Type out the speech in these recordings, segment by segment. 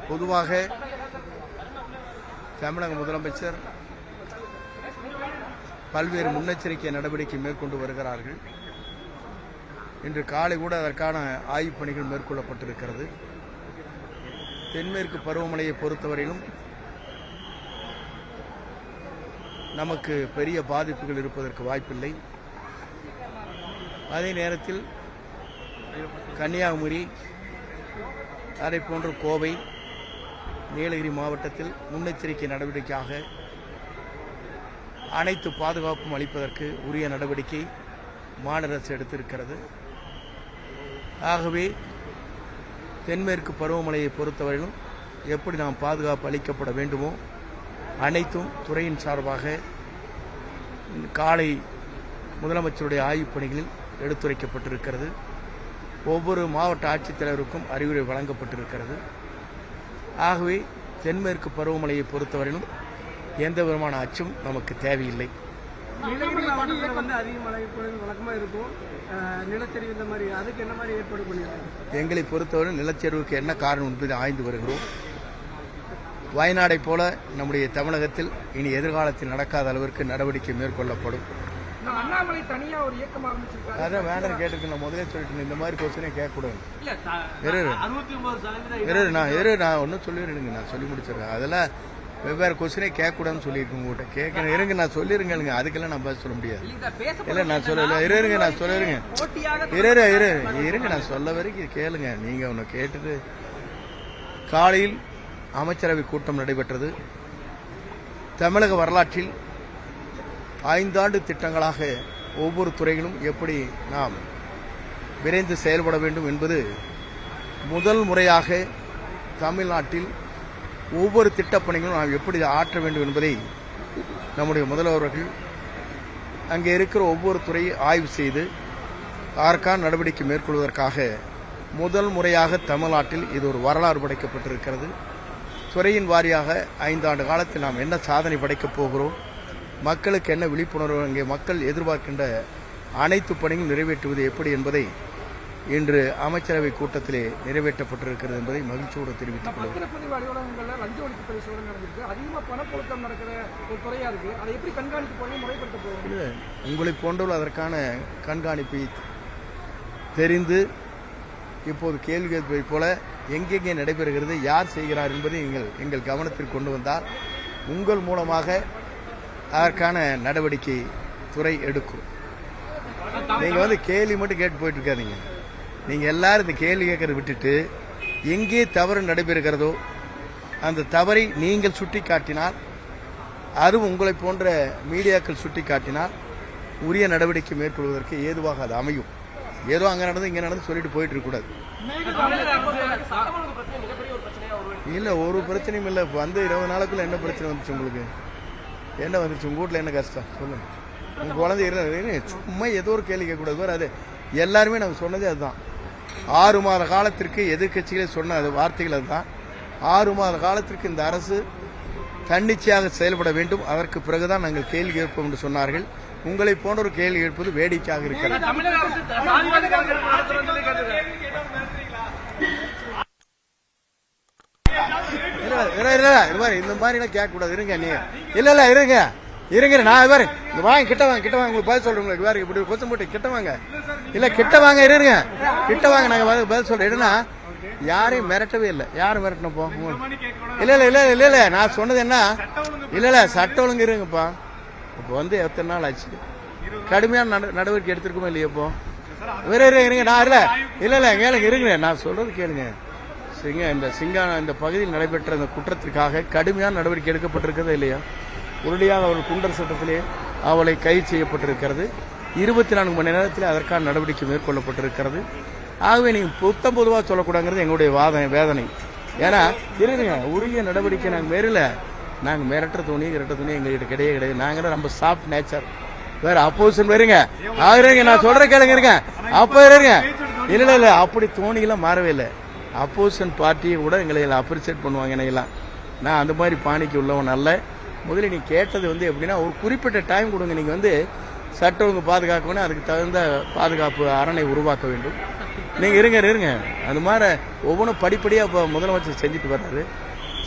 பொதுவாக தமிழக முதலமைச்சர் பல்வேறு முன்னெச்சரிக்கை நடவடிக்கை மேற்கொண்டு வருகிறார்கள். இன்று காலை கூட அதற்கான ஆய்வுப் பணிகள் மேற்கொள்ளப்பட்டிருக்கிறது. தென்மேற்கு பருவமழையை பொறுத்தவரையிலும் நமக்கு பெரிய பாதிப்புகள் இருப்பதற்கு வாய்ப்பில்லை. அதே நேரத்தில் கன்னியாகுமரி, அதை போன்ற கோவை, நீலகிரி மாவட்டத்தில் முன்னெச்சரிக்கை நடவடிக்கையாக அனைத்து பாதுகாப்பும் அளிப்பதற்கு உரிய நடவடிக்கை மாநில அரசு எடுத்திருக்கிறது. ஆகவே தென்மேற்கு பருவமழையை பொறுத்தவரையிலும் எப்படி நாம் பாதுகாப்பு அளிக்கப்பட வேண்டுமோ அனைத்தும் துறையின் சார்பாக காலை முதலமைச்சருடைய ஆய்வுப் பணிகளில் எடுத்துரைக்கப்பட்டிருக்கிறது. ஒவ்வொரு மாவட்ட ஆட்சித்தலைவருக்கும் அறிவுரை வழங்கப்பட்டிருக்கிறது. ஆகவே தென்மேற்கு பருவமழையை பொறுத்தவரையிலும் எந்த விதமான அச்சும் நமக்கு தேவையில்லை. எங்களை பொறுத்தவரை நிலச்சரிவுக்கு என்ன காரணம் என்பதை ஆய்ந்து வருகிறோம். வயநாடை போல நம்முடைய தமிழகத்தில் இனி எதிர்காலத்தில் நடக்காத அளவிற்கு நடவடிக்கை மேற்கொள்ளப்படும். அண்ணாமலை தனியா ஒரு இயக்கம் ஆரம்பிச்சிருக்காரு. அதான் வேண்டாம் கேட்டுருக்கு. நான் முதலே சொல்லிட்டு இந்த மாதிரி கொஸ்டினே கேட்கக்கூடாது. நான் ஒன்றும் சொல்லிடுங்க, நான் சொல்லி முடிச்சிடுறேன். அதெல்லாம் வெவ்வேறு கொஸ்டினே கேட்கக்கூடாதுன்னு சொல்லியிருக்கேன். உங்கள்கிட்ட கேட்கணும் இருங்க, நான் சொல்லிருங்க. அதுக்கெல்லாம் நான் பதில் சொல்ல முடியாது. இல்லை நான் சொல்லல, இருங்க நான் சொல்லிருங்க, இருங்க நான் சொல்ல வரைக்கும் கேளுங்க. நீங்கள் ஒன்று கேட்டுட்டு காலையில் அமைச்சரவை கூட்டம் நடைபெற்றது. தமிழக வரலாற்றில் 5 ஆண்டு திட்டங்களாக ஒவ்வொரு துறைகளும் எப்படி நாம் விரைந்து செயல்பட வேண்டும் என்பது முதல் முறையாக தமிழ்நாட்டில் ஒவ்வொரு திட்டப்பணிகளும் நாம் எப்படி ஆற்ற வேண்டும் என்பதை நம்முடைய முதல்வர்கள் அங்கே இருக்கிற ஒவ்வொரு துறையை ஆய்வு செய்து அதற்கான நடவடிக்கை மேற்கொள்வதற்காக முதல் முறையாக தமிழ்நாட்டில் இது ஒரு வரலாறு படைக்கப்பட்டிருக்கிறது. துறையின் வாரியாக 5 ஆண்டு காலத்தில் நாம் என்ன சாதனை படைக்கப் போகிறோம், மக்களுக்கு என்ன விழிப்புணர்வு, அங்கே மக்கள் எதிர்பார்க்கின்ற அனைத்து பணிகளும் நிறைவேற்றுவது எப்படி என்பதை இன்று அமைச்சரவை கூட்டத்திலே நிறைவேற்றப்பட்டிருக்கிறது என்பதை மகிழ்ச்சியோடு தெரிவித்துக் கொள்கிறேன். உங்களை போன்றவர்கள் அதற்கான கண்காணிப்பை தெரிந்து இப்போது கேள்வி கேட்பதை போல எங்கெங்கே நடைபெறுகிறது, யார் செய்கிறார் என்பதை எங்கள் கவனத்தில் கொண்டு வந்தால் உங்கள் மூலமாக அதற்கான நடவடிக்கை துறை எடுக்கும். நீங்க கேள்வி மட்டும் கேட்டு போயிட்டு இருக்காதீங்க. நீங்க எல்லாரும் இந்த கேள்வி கேட்கறத விட்டுட்டு எங்கே தவறு நடைபெறுகிறதோ அந்த தவறை நீங்கள் சுட்டி காட்டினால், அதுவும் உங்களை போன்ற மீடியாக்கள் சுட்டி காட்டினால் உரிய நடவடிக்கை மேற்கொள்வதற்கு ஏதுவாக அது அமையும். ஏதோ அங்க நடந்து இங்க நடந்து சொல்லிட்டு போயிட்டு இருக்க கூடாது. இல்ல ஒரு பிரச்சனையும் இல்லை. வந்து 20 நாளுக்குள்ள என்ன பிரச்சனை வந்துச்சு உங்களுக்கு? என்ன வந்துச்சு உங்க வீட்டில்? என்ன கஷ்டம் சொல்லுங்க. உங்க குழந்தை இல்லை, சும்மா ஏதோ ஒரு கேள்வி கேட்கக்கூடாது. அது எல்லாருமே நம்ம சொன்னதே அதுதான். 6 மாத காலத்திற்கு எதிர்கட்சிகளே சொன்ன வார்த்தைகள் அதுதான். 6 மாத காலத்திற்கு இந்த அரசு தன்னிச்சையாக செயல்பட வேண்டும், அதற்கு பிறகுதான் நாங்கள் கேள்வி கேட்போம் என்று சொன்னார்கள். உங்களை போன்ற ஒரு கேள்வி கேட்பது வேடிக்கையாக இருக்கிறது. இந்த மாதிரி கேட்கக்கூடாது. இருங்க நீ இல்ல இருங்க நான் வேற இந்த வாங்க கிட்ட வாங்க உங்களுக்கு பதில் சொல்றேன். வேற இப்படி கொச்சம் போட்டு கிட்ட வாங்க. இல்ல கிட்ட வாங்க, இருங்க கிட்ட வாங்க, நாங்க பதில் சொல்றேன். என்னன்னா யாரையும் மிரட்டவே இல்லை. யாரும் மிரட்டணும்ப்போ? இல்ல நான் சொன்னது என்ன, இல்ல சட்டம் ஒழுங்கு இருங்கப்பா. இப்போ எத்தனை நாள் ஆச்சு? கடுமையான நடவடிக்கை எடுத்திருக்குமா இல்லையா? இப்போ இருங்க நான் இல்ல கேளுங்க, இருங்க நான் சொல்றது கேளுங்க. இந்த பகுதியில் நடைபெற்ற இந்த குற்றத்திற்காக கடுமையான நடவடிக்கை எடுக்கப்பட்டிருக்கிறதா இல்லையா? உடனடியாக அவர்கள் குண்டர் சட்டத்திலே அவளை கைது செய்யப்பட்டிருக்கிறது. 24 மணி நேரத்தில் அதற்கான நடவடிக்கை மேற்கொள்ளப்பட்டிருக்கிறது. ஆகவே நீங்க பொதுவாக சொல்லக்கூடாதுங்கிறது எங்களுடைய வேதனை. ஏன்னா இருங்க, உரிய நடவடிக்கை நாங்கள் மேறல. நாங்கள் மிரட்டுற துணி எங்ககிட்ட கிடையாது. நாங்கள் ரொம்ப சாஃப்ட் நேச்சர். வேற அப்போசிஷன் வருங்க நான் சொல்ற கேளுங்க, இருங்க அப்ப இருங்க. இல்ல அப்படி தோணியெல்லாம் மாறவே இல்லை. அப்போசிஷன் பார்ட்டியை கூட எங்களை அப்ரிசியேட் பண்ணுவாங்க. என்னையெல்லாம் நான் அந்த மாதிரி பாணிக்கு உள்ளவன் அல்ல. முதல்ல நீ கேட்டது எப்படின்னா, ஒரு குறிப்பிட்ட டைம் கொடுங்க. நீங்க சட்ட ஒழுங்கு பாதுகாக்கணும், அதுக்கு தகுந்த பாதுகாப்பு அரணை உருவாக்க வேண்டும். நீங்கள் இருங்க அது மாதிரி ஒவ்வொன்றும் படிப்படியாக இப்போ முதலமைச்சர் செஞ்சுட்டு வர்றாரு.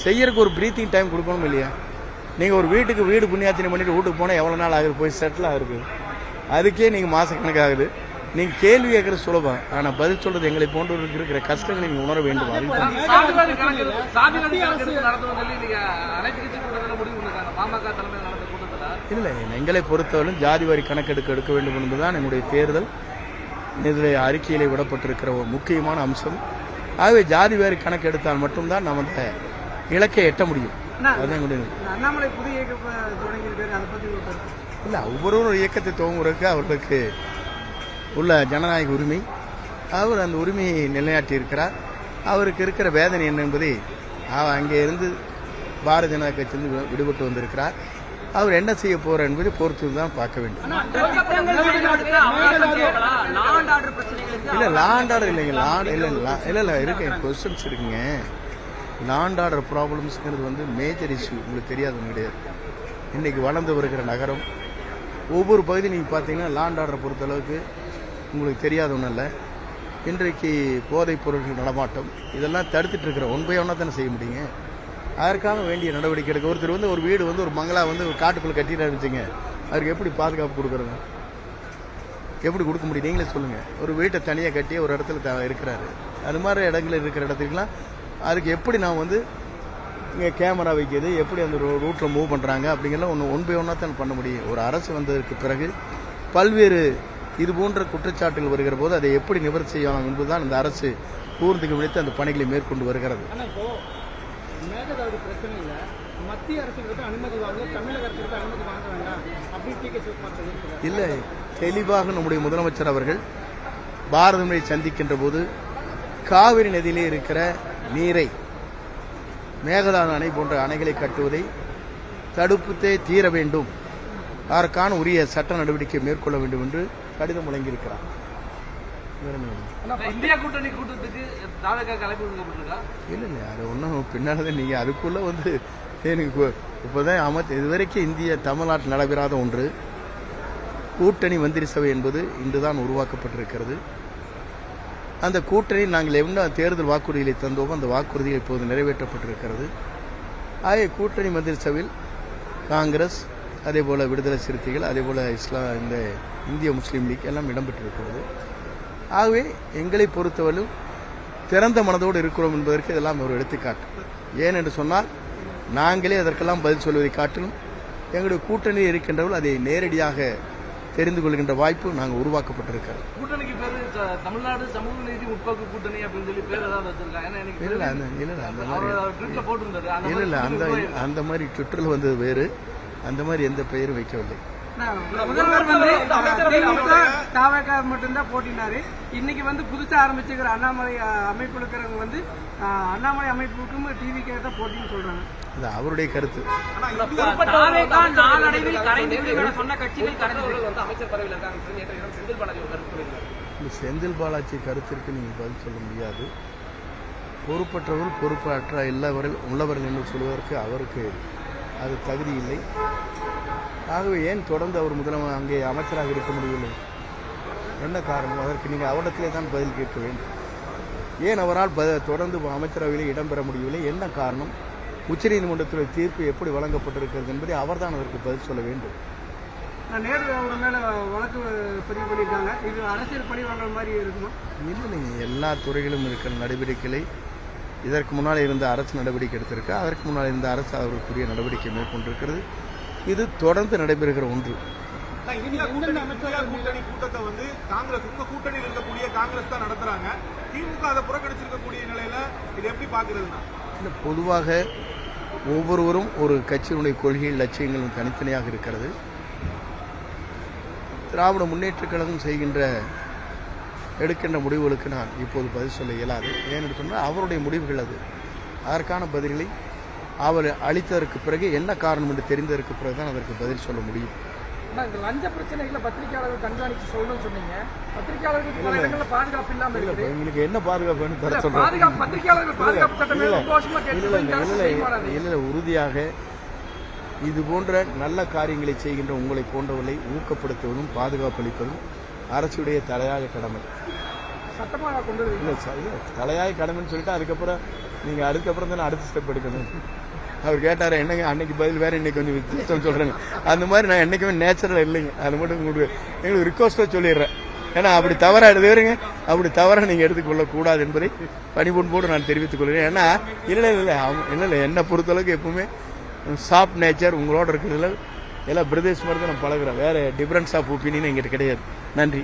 செய்யறதுக்கு ஒரு ப்ரீத்திங் டைம் கொடுக்கணும் இல்லையா? நீங்கள் ஒரு வீட்டுக்கு வீடு புண்ணியாத்தினி பண்ணிட்டு வீட்டுக்கு போனால் எவ்வளோ நாள் ஆகுது, போய் செட்டில் ஆகுது. அதுக்கே நீங்கள் மாதக்கணக்கு ஆகுது. நீங்கள் கேள்வி கேட்குறது சுலபம், ஆனால் பதில் சொல்றது எங்களை போன்றவர்களுக்கு இருக்கிற கஷ்டங்களை நீங்கள் உணர வேண்டும். இல்லை, எங்களை பொறுத்தவரையும் ஜாதிவாரி கணக்கெடுக்க எடுக்க வேண்டும் என்பதுதான் என்னுடைய தேர்தல் இதில் அறிக்கையிலே விடப்பட்டிருக்கிற ஒரு முக்கியமான அம்சம். ஆகவே ஜாதிவாரி கணக்கு எடுத்தால் மட்டும்தான் நம்ம அந்த இலக்கை எட்ட முடியும். அதுதான் எங்களுடைய அண்ணாமலை புதிய இயக்கம் தொடங்கியிருக்காரு, அதை பற்றி இல்லை, ஒவ்வொரு இயக்கத்தை துவங்குறதுக்கு அவர்களுக்கு உள்ள ஜனநாயக உரிமை, அவர் அந்த உரிமையை நிலைநாட்டி இருக்கிறார். அவருக்கு இருக்கிற வேதனை என்ன என்பதை அங்கே இருந்து பாரதிய ஜனதா கட்சியிலிருந்து விடுபட்டு வந்திருக்கிறார். அவர் என்ன செய்ய போறார் என்பதை பொறுத்து தான் பார்க்க வேண்டும். இல்ல லா அண்ட் ஆர்டர் இல்லைங்க, இல்ல இருக்கு கொஸ்டின்ஸ் இருக்குங்க. லா அண்ட் ஆர்டர் ப்ராப்ளம்ஸ்ங்கிறது வந்து மேஜர் இஷ்யூ, உங்களுக்கு தெரியாது கிடையாது. இன்னைக்கு வளர்ந்து வருகிற நகரம், ஒவ்வொரு பகுதி நீங்கள் பார்த்தீங்கன்னா லா அண்ட் ஆர்டரை பொறுத்தளவுக்கு உங்களுக்கு தெரியாத ஒன்றும் இல்லை. இன்றைக்கு போதைப் பொருட்கள் நடமாட்டம் இதெல்லாம் தடுத்துட்டு இருக்கிற ஒன் பை ஒன்னா தானே செய்ய முடியுங்க. அதற்காக வேண்டிய நடவடிக்கை எடுக்க. ஒருத்தர் வந்து ஒரு வீடு வந்து ஒரு பங்களா வந்து ஒரு காட்டுக்குள்ளே கட்டிட்டு இருந்துச்சுங்க, அவருக்கு எப்படி பாதுகாப்பு கொடுக்குறங்க? எப்படி கொடுக்க முடியும்? நீங்களே சொல்லுங்க. ஒரு வீட்டை தனியாக கட்டி ஒரு இடத்துல இருக்கிறாரு, அது மாதிரி இடங்களில் இருக்கிற இடத்துக்குலாம் அதுக்கு எப்படி நான் வந்து இங்கே கேமரா வைக்கிறது, எப்படி அந்த ரூட்டில் மூவ் பண்ணுறாங்க அப்படிங்கிறலாம் ஒன் பை ஒன்னா தான் பண்ண முடியும். ஒரு அரசு வந்ததற்கு பிறகு பல்வேறு இது போன்ற குற்றச்சாட்டுகள் வருகிற போது அதை எப்படி நிவர்த்தி செய்யலாம் என்பதுதான் இந்த அரசு கூர்ந்து கவனித்து அந்த பணிகளை மேற்கொண்டு வருகிறது. மேகதாது பிரச்சனை இல்லை, மத்திய அரசுக்கு அனுமதி வாங்க, தமிழக அரசுக்கு அனுமதி வாங்க வேண்டாம் அப்படின்னு இல்லை, தெளிவாக நம்முடைய முதலமைச்சர் அவர்கள் பாரதமனை சந்திக்கின்ற போது காவிரி நதியிலே இருக்கிற நீரை மேகதாது அணை போன்ற அணைகளை கட்டுவதை தடுப்புத்தே தீர வேண்டும், அதற்கான உரிய சட்ட நடவடிக்கை மேற்கொள்ள வேண்டும் என்று கடிதம் வழங்கியிருக்கிறார். இந்தியா கூட்டணி கூட்டத்துக்கு இல்லை அது ஒன்றும் பின்னால்தான் நீங்கள் அதுக்குள்ள வந்து எனக்கு இப்போதான் இதுவரைக்கும் இந்திய தமிழ்நாட்டில் நடைபெறாத ஒன்று கூட்டணி மந்திரி சபை என்பது இன்றுதான் உருவாக்கப்பட்டிருக்கிறது. அந்த கூட்டணி நாங்கள் என்ன தேர்தல் வாக்குறுதிகளை தந்தோமோ அந்த வாக்குறுதிகள் இப்போது நிறைவேற்றப்பட்டிருக்கிறது. ஆகிய கூட்டணி மந்திரி சபையில் காங்கிரஸ், அதே போல விடுதலை சிறுத்தைகள், அதே போல இந்த இந்திய முஸ்லீம் லீக் எல்லாம் இடம்பெற்றிருக்கிறது. ஆகவே எங்களை பொறுத்தவரையும் திறந்த மனதோடு இருக்கிறோம் என்பதற்கு இதெல்லாம் ஒரு எடுத்துக்காட்டு. ஏன் என்று சொன்னால் நாங்களே அதற்கெல்லாம் பதில் சொல்வதை காட்டிலும் எங்களுடைய கூட்டணியில் இருக்கின்றவர்கள் அதை நேரடியாக தெரிந்து கொள்கின்ற வாய்ப்பு நாங்கள் உருவாக்கப்பட்டிருக்கிறோம். கூட்டணிக்கு பேரு தமிழ்நாடு சமூக நீதி முற்போக்கு கூட்டணி அப்படின்னு சொல்லி பேர் ஏதாவது வச்சிருக்காங்க? அந்த மாதிரி ட்விட்டரில் வந்தது வேறு, அந்த மாதிரி எந்த பெயரும் வைக்கவில்லை. முதல்வர் வந்து தாவேக்கா மட்டும்தான் போட்டினாரு. இன்னைக்கு வந்து புதுசா ஆரம்பிச்சுக்கிற அண்ணாமலை அமைப்பு இருக்கிறவங்க வந்து அண்ணாமலை அமைப்புக்கும் டிவிக்கே தான் போட்டின்னு சொல்றாங்க. அது அவருடைய கருத்து. செந்தில் பாலாஜி கருத்திற்கு நீங்கள் பதில் சொல்ல முடியாது. பொறுப்பற்றவர்கள் பொறுப்பற்ற எல்லாவர்கள் உள்ளவர்கள் என்று சொல்வதற்கு அவருக்கு அது தகுதி இல்லை. ஆகவே ஏன் தொடர்ந்து அவர் அங்கே அமைச்சராக இருக்க முடியவில்லை? என்ன காரணம்? அதற்கு நீங்கள் அவரிடத்திலே தான் பதில் கேட்க வேண்டும். ஏன் அவரால் தொடர்ந்து அமைச்சரவையில் இடம்பெற முடியவில்லை? என்ன காரணம்? உச்சநீதிமன்றத்துடைய தீர்ப்பு எப்படி வழங்கப்பட்டிருக்கிறது என்பதை அவர்தான் அதற்கு பதில் சொல்ல வேண்டும். நேரு அவர் மேல வழக்கு பதிவு பண்ணியிருக்காங்க. இது அரசியல் பழி வாங்குற மாதிரி இருக்குமா? இல்லை, எல்லா துறைகளிலும் இருக்கிற நடவடிக்கைகளை இதற்கு முன்னால் இருந்த அரசு நடவடிக்கை எடுத்திருக்கு, அதற்கு முன்னால் இருந்த அரசு அவர்களுக்குரிய நடவடிக்கை மேற்கொண்டிருக்கிறது. இது தொடர்ந்து நடைபெறுகிற ஒன்று. கூட்டணி கூட்டத்தை வந்து காங்கிரஸ், உங்க கூட்டணியில் இருக்கக்கூடிய காங்கிரஸ் தான் நடத்துறாங்க. திமுக அதை புறக்கணிச்சிருக்கக்கூடிய நிலையில இது எப்படி பாக்குறதுன்னா? இல்லை, பொதுவாக ஒவ்வொருவரும் ஒரு கட்சியினுடைய கொள்கைகள் லட்சியங்களும் தனித்தனியாக இருக்கிறது. திராவிட முன்னேற்றக் கழகம் எடுக்கின்ற முடிவுகளுக்கு நான் இப்போது பதில் சொல்ல இயலாது. ஏன்னு சொன்னால் அவருடைய முடிவுகள் அது. அதற்கான பதில்களை அவர் அளித்ததற்கு பிறகு என்ன காரணம் என்று தெரிந்ததற்கு பிறகுதான் அதற்கு பதில் சொல்ல முடியும். லஞ்ச பிரச்சனைகளை பத்திரிகையாளர்கள் கண்காணிச்சு சொல்லணும்னு சொன்னீங்க. பத்திரிகையாளர்களுக்கு பாதுகாப்பு இல்லாம இருக்கு. உங்களுக்கு என்ன பாதுகாப்புன்னு தர சொல்றேன். உறுதியாக இது போன்ற நல்ல காரியங்களை செய்கின்ற உங்களை போன்றவர்களை ஊக்கப்படுத்துவதும் பாதுகாப்பு அளிப்பதும் அரசுடைய தலையாய கடமை. சட்டமா கொண்டு வருவீங்க? இல்லை சார், இல்லை தலையாய கடமைன்னு சொல்லிட்டு அதுக்கப்புறம் நீங்கள் அதுக்கப்புறம் தானே அடுத்த ஸ்டெப் எடுக்கணும். அவர் கேட்டார் என்னங்க அன்னைக்கு பதில் வேறு இன்னைக்கு கொஞ்சம் வித்தியாசம் சொல்கிறேங்க. அந்த மாதிரி நான் என்றைக்குமே நேச்சுரல் இல்லைங்க. அது மட்டும் எங்களுக்கு ரிக்வஸ்ட்டாக சொல்லிடுறேன். ஏன்னா அப்படி தவறாக எழுதுறீங்க, அப்படி தவறாக நீங்கள் எடுத்துக்கொள்ளக்கூடாது என்பதை பணிபுரிவோடு நான் தெரிவித்துக் கொள்கிறேன். ஏன்னா இல்லை என்னை பொறுத்தளவுக்கு எப்பவுமே சாஃப்ட் நேச்சர் உங்களோட இருக்கிறதுல எல்லாம் பிரதேஷ் மாதிரி தான் நான் பழகிறேன். வேறு டிஃப்ரென்ஸ் ஆஃப் ஒப்பீனியன் எங்கிட்ட கிடையாது. நன்றி.